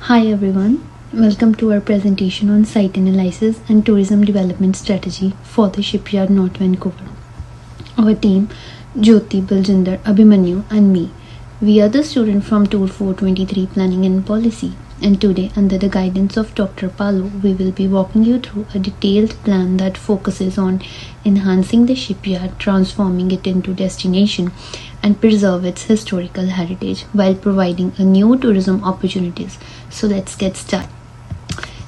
Hi everyone, welcome to our presentation on site analysis and tourism development strategy for the shipyard North Vancouver. Our team, Jyoti, Baljinder, Abhimanyu and me, we are the students from Tour 423 Planning and Policy, and today under the guidance of Dr. Palu, we will be walking you through a detailed plan that focuses on enhancing the shipyard, transforming it into destination and preserve its historical heritage while providing a new tourism opportunities. So let's get started.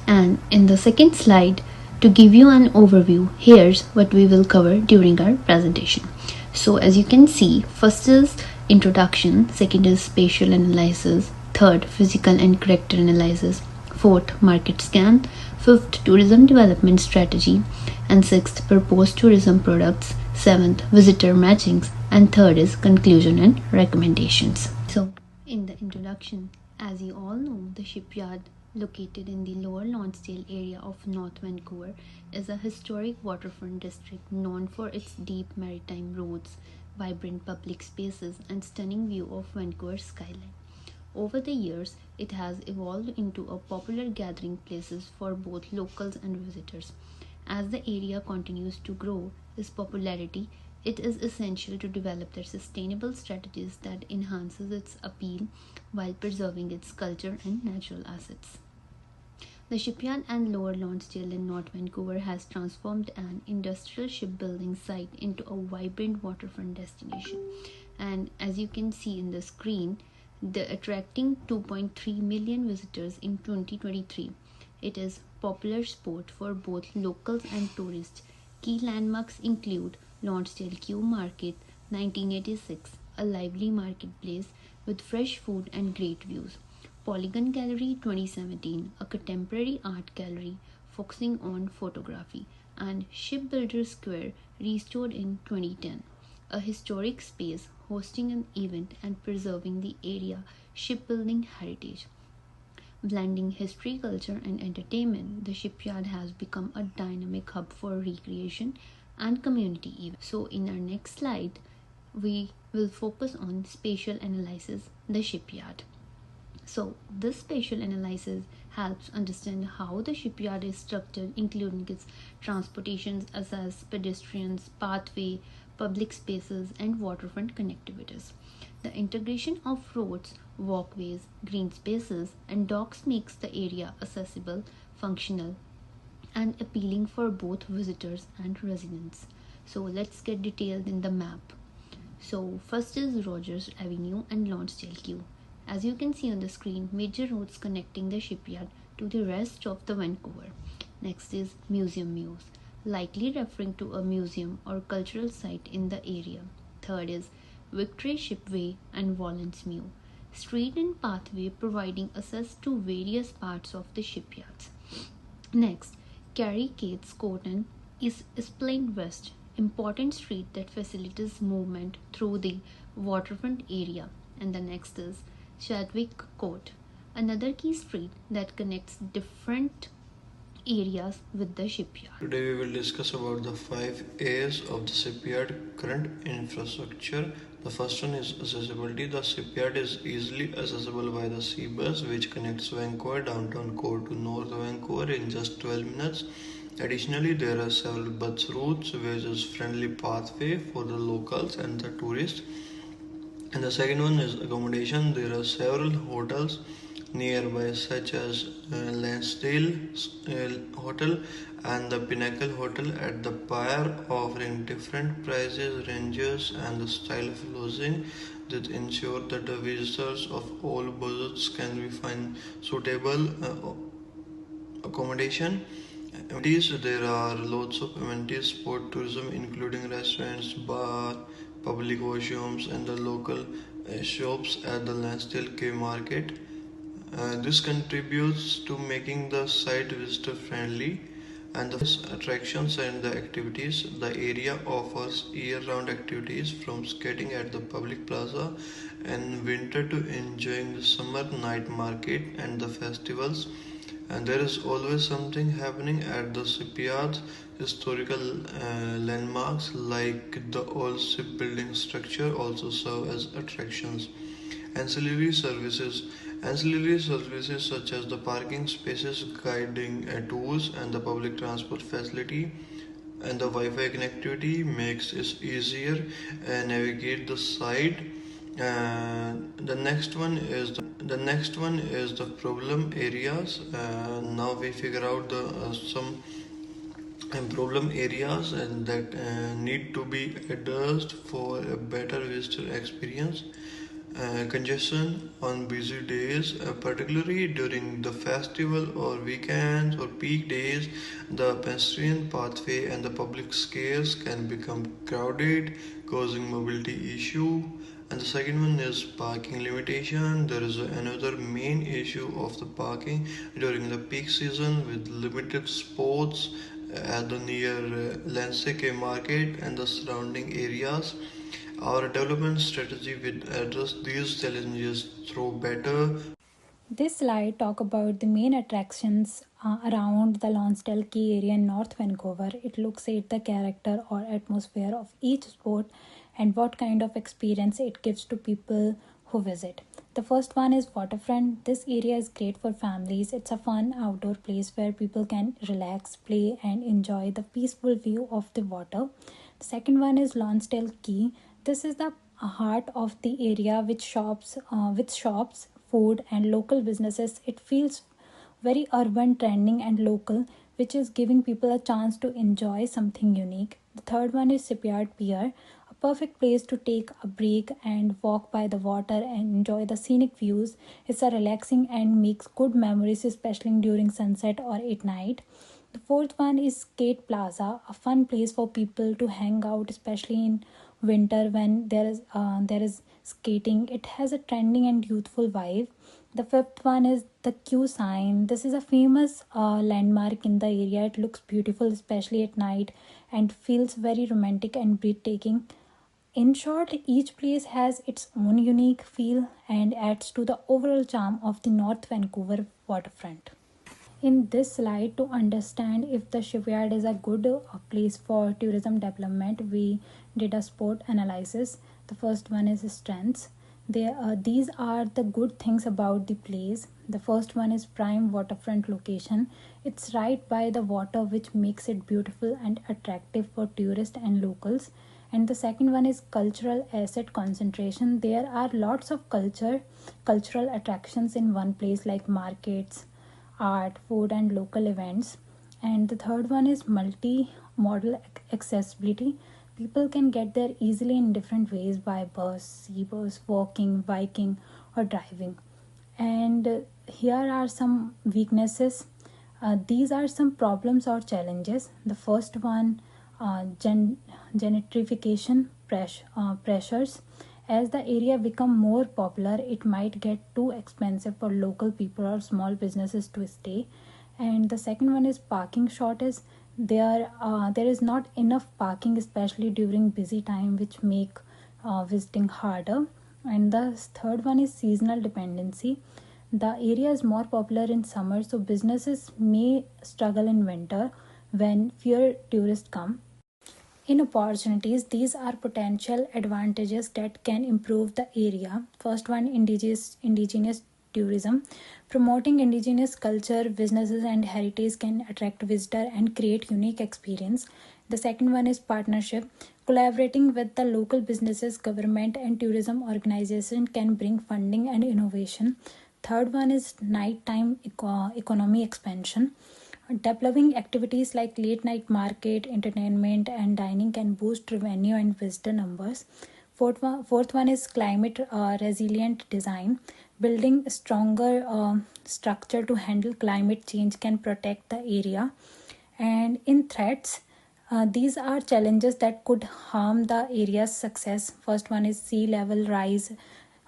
And in the second slide, to give you an overview, here's what we will cover during our presentation. So as you can see, first is introduction, second is spatial analysis, third physical and character analysis, fourth market scan, fifth tourism development strategy, and sixth proposed tourism products, seventh visitor matchings, and third is conclusion and recommendations. So in the introduction, as you all know, the shipyard located in the Lower Lonsdale area of North Vancouver is a historic waterfront district known for its deep maritime roads, vibrant public spaces, and stunning view of Vancouver's skyline. Over the years, it has evolved into a popular gathering places for both locals and visitors. As the area continues to grow its popularity, it is essential to develop their sustainable strategies that enhances its appeal while preserving its culture and natural assets. The shipyard and Lower Lonsdale in North Vancouver has transformed an industrial shipbuilding site into a vibrant waterfront destination. And as you can see in the screen, the attracting 2.3 million visitors in 2023. It is popular spot for both locals and tourists. Key landmarks include Lonsdale Q Market 1986, a lively marketplace with fresh food and great views. Polygon Gallery 2017, a contemporary art gallery focusing on photography, and Shipbuilder Square, restored in 2010, a historic space hosting an event and preserving the area shipbuilding heritage. Blending history, culture, and entertainment, the shipyard has become a dynamic hub for recreation and community events. So, in our next slide, we will focus on spatial analysis, the shipyard. So, this spatial analysis helps understand how the shipyard is structured, including its transportations, as pedestrians, pathway, public spaces, and waterfront connectivities. The integration of roads, walkways, green spaces, and docks makes the area accessible, functional, and appealing for both visitors and residents. So, let's get detailed in the map. So, first is Rogers Avenue and Lonsdale Quay. As you can see on the screen, major roads connecting the shipyard to the rest of the Vancouver. Next is Museum Mews, likely referring to a museum or cultural site in the area. Third is Victory Shipway and Wallens Mew, street and pathway providing access to various parts of the shipyards. Next, Carrie Cates Courton is Plain West, important street that facilitates movement through the waterfront area. And the next is Chadwick Court, another key street that connects different areas with the shipyard. Today we will discuss about the 5 A's of the shipyard current infrastructure. The first one is accessibility. The shipyard is easily accessible by the sea bus which connects Vancouver downtown core to North Vancouver in just 12 minutes. Additionally, there are several bus routes which is friendly pathway for the locals and the tourists. And the second one is accommodation. There are several hotels nearby such as Lansdale Hotel and the Pinnacle Hotel at the pier, offering different prices ranges and the style of lodging that ensure that the visitors of all budgets can be find suitable accommodation. Amenities, there are lots of amenities, sport tourism including restaurants, bar, public washrooms and the local shops at the Lansdale Quay Market. This contributes to making the site visitor friendly and the attractions and the activities. The area offers year-round activities from skating at the public plaza and winter to enjoying the summer night market and the festivals. And there is always something happening at the shipyard's historical landmarks like the old shipbuilding structure also serve as attractions. Ancillary services, Ancillary services such as the parking spaces, guiding tools, and the public transport facility and the Wi-Fi connectivity makes it easier navigate the site. The next one is the problem areas. Now we figure out the some problem areas and that need to be addressed for a better visitor experience. Congestion on busy days, particularly during the festival or weekends or peak days, the pedestrian pathway and the public squares can become crowded, causing mobility issue. And the second one is parking limitation. There is another main issue of the parking during the peak season with limited spots at the near Lansing market and the surrounding areas. Our development strategy will address these challenges through better. This slide talk about the main attractions around the Lonsdale Key area in North Vancouver. It looks at the character or atmosphere of each sport and what kind of experience it gives to people who visit. The first one is waterfront. This area is great for families. It's a fun outdoor place where people can relax, play, and enjoy the peaceful view of the water. The second one is Lonsdale Key. This is the heart of the area with shops, food, and local businesses. It feels very urban, trending, and local, which is giving people a chance to enjoy something unique. The third one is Shipyard Pier, a perfect place to take a break and walk by the water and enjoy the scenic views. It's a relaxing and makes good memories, especially during sunset or at night. The fourth one is Skate Plaza, a fun place for people to hang out, especially in winter when there is skating. It has a trending and youthful vibe. The fifth one is the Q sign. This is a famous landmark in the area. It looks beautiful, especially at night, and feels very romantic and breathtaking. In short, each place has its own unique feel and adds to the overall charm of the North Vancouver waterfront. In this slide, to understand if the shipyard is a good place for tourism development, we did a sport analysis. The first one is strengths. These are the good things about the place. The first one is prime waterfront location. It's right by the water, which makes it beautiful and attractive for tourists and locals. And the second one is cultural asset concentration. There are lots of cultural attractions in one place, like markets, art, food, and local events. And the third one is multi-modal accessibility. People can get there easily in different ways by bus, sea bus, walking, biking, or driving. And here are some weaknesses. These are some problems or challenges. The first one, gentrification pressures. As the area become more popular, it might get too expensive for local people or small businesses to stay. And the second one is parking shortage. There is not enough parking, especially during busy time, which make visiting harder. And the third one is seasonal dependency. The area is more popular in summer, so businesses may struggle in winter when fewer tourists come. In opportunities, these are potential advantages that can improve the area. First one, indigenous tourism. Promoting indigenous culture, businesses, and heritage can attract visitor and create unique experience. The second one is partnership. Collaborating with the local businesses, government, and tourism organization can bring funding and innovation. Third one is nighttime economy expansion. Developing activities like late night market, entertainment, and dining can boost revenue and visitor numbers. Fourth one is climate resilient design. Building a stronger structure to handle climate change can protect the area. And in threats, these are challenges that could harm the area's success. First one is sea level rise.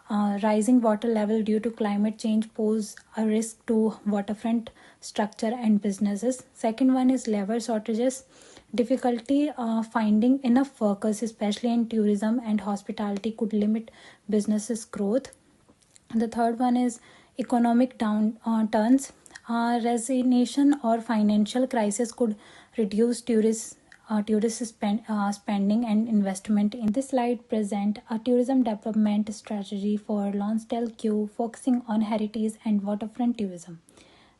Rising water level due to climate change pose a risk to waterfront structure and businesses. Second one is labor shortages. Difficulty finding enough workers, especially in tourism and hospitality, could limit businesses' growth. The third one is economic downturns. Resignation or financial crisis could reduce spending and investment. In this slide, present a tourism development strategy for Lonsdale Kew, focusing on heritage and waterfront tourism.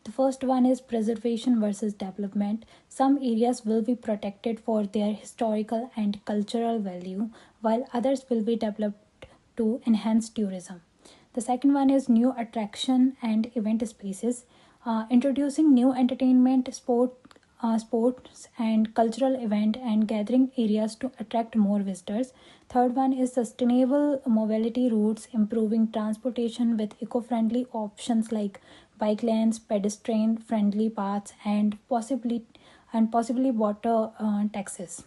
The first one is preservation versus development. Some areas will be protected for their historical and cultural value, while others will be developed to enhance tourism. The second one is new attraction and event spaces, introducing new entertainment, sports and cultural event and gathering areas to attract more visitors. Third one is sustainable mobility routes, improving transportation with eco-friendly options like bike lanes, pedestrian friendly paths, and possibly water taxis.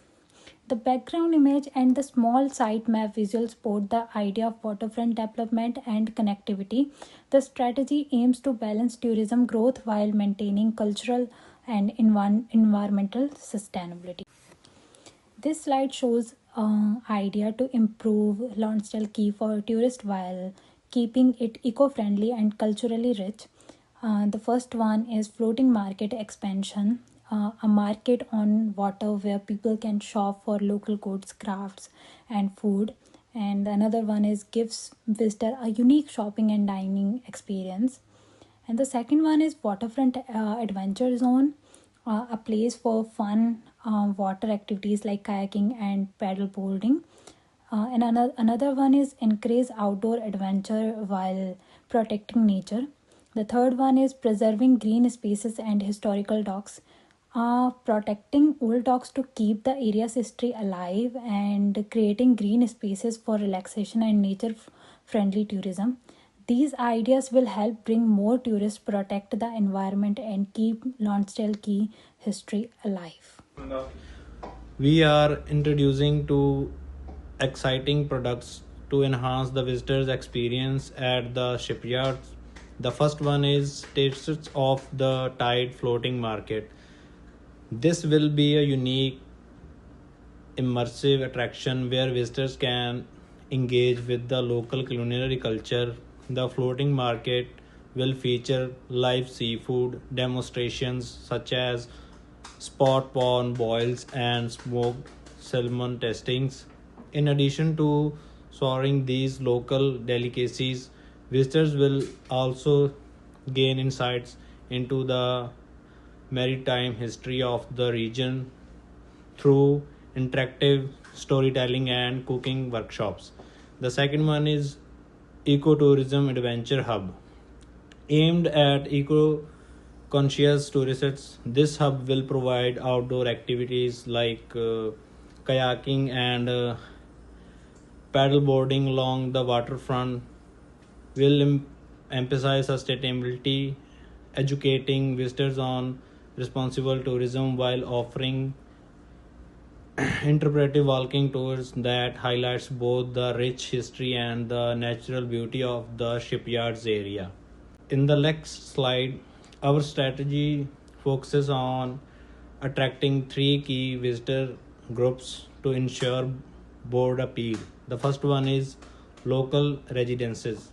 The background image and the small site map visual support the idea of waterfront development and connectivity. The strategy aims to balance tourism growth while maintaining cultural and environmental sustainability. This slide shows idea to improve Lonsdale Quay for tourists while keeping it eco-friendly and culturally rich. The first one is floating market expansion, a market on water where people can shop for local goods, crafts, and food. And another one is gives visitor a unique shopping and dining experience. And the second one is waterfront adventure zone, a place for fun water activities like kayaking and paddle boarding. And another one is encourage outdoor adventure while protecting nature. The third one is preserving green spaces and historical docks, protecting old docks to keep the area's history alive and creating green spaces for relaxation and nature friendly tourism. These ideas will help bring more tourists, protect the environment, and keep Lonsdale Quay history alive. We are introducing two exciting products to enhance the visitors' experience at the shipyards. The first one is Tastes of the Tide Floating Market. This will be a unique, immersive attraction where visitors can engage with the local culinary culture. The floating market will feature live seafood demonstrations such as spot prawn boils and smoked salmon tastings. In addition to soaring these local delicacies, visitors will also gain insights into the maritime history of the region through interactive storytelling and cooking workshops. The second one is Ecotourism Adventure Hub. Aimed at eco conscious tourists, this hub will provide outdoor activities like kayaking and paddleboarding along the waterfront, will emphasize sustainability, educating visitors on responsible tourism while offering interpretive walking tours that highlights both the rich history and the natural beauty of the shipyards area. In the next slide, our strategy focuses on attracting three key visitor groups to ensure board appeal. The first one is local residences,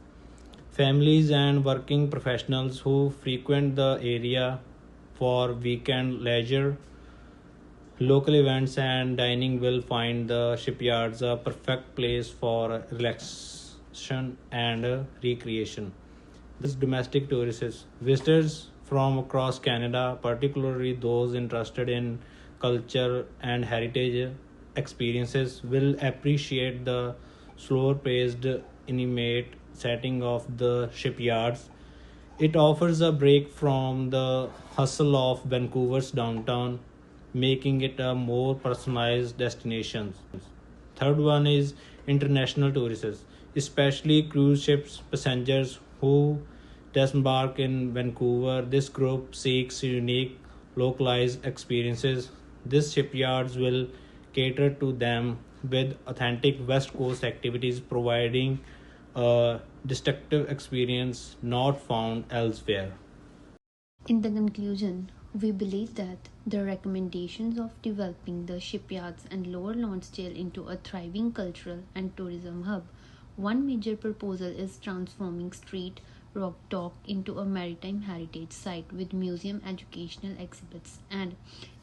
families and working professionals who frequent the area for weekend leisure, local events, and dining will find the shipyards a perfect place for relaxation and recreation. This domestic tourists, visitors from across Canada, particularly those interested in culture and heritage experiences, will appreciate the slower paced, intimate setting of the shipyards. It offers a break from the hustle of Vancouver's downtown, making it a more personalized destination. Third one is international tourists, especially cruise ships passengers who disembark in Vancouver. This group seeks unique, localized experiences. These shipyards will cater to them with authentic West Coast activities, providing a distinctive experience not found elsewhere. In the conclusion, we believe that the recommendations of developing the shipyards and Lower Lonsdale into a thriving cultural and tourism hub. One major proposal is transforming street Rock Dock into a maritime heritage site with museum educational exhibits and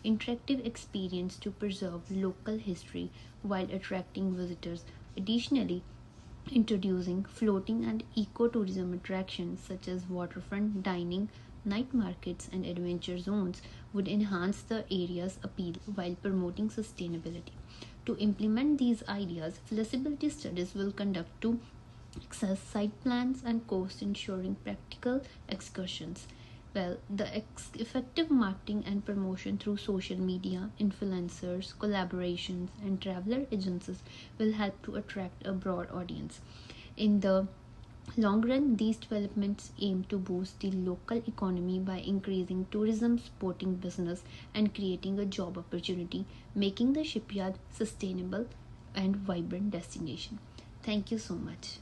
interactive experience to preserve local history while attracting visitors. Additionally, introducing floating and ecotourism attractions such as waterfront dining, night markets, and adventure zones would enhance the area's appeal while promoting sustainability. To implement these ideas, feasibility studies will conduct to access site plans and cost ensuring practical excursions. Well, the effective marketing and promotion through social media, influencers, collaborations, and traveler agencies will help to attract a broad audience. In the long run, these developments aim to boost the local economy by increasing tourism, supporting business, and creating a job opportunity, making the shipyard sustainable and vibrant destination. Thank you so much.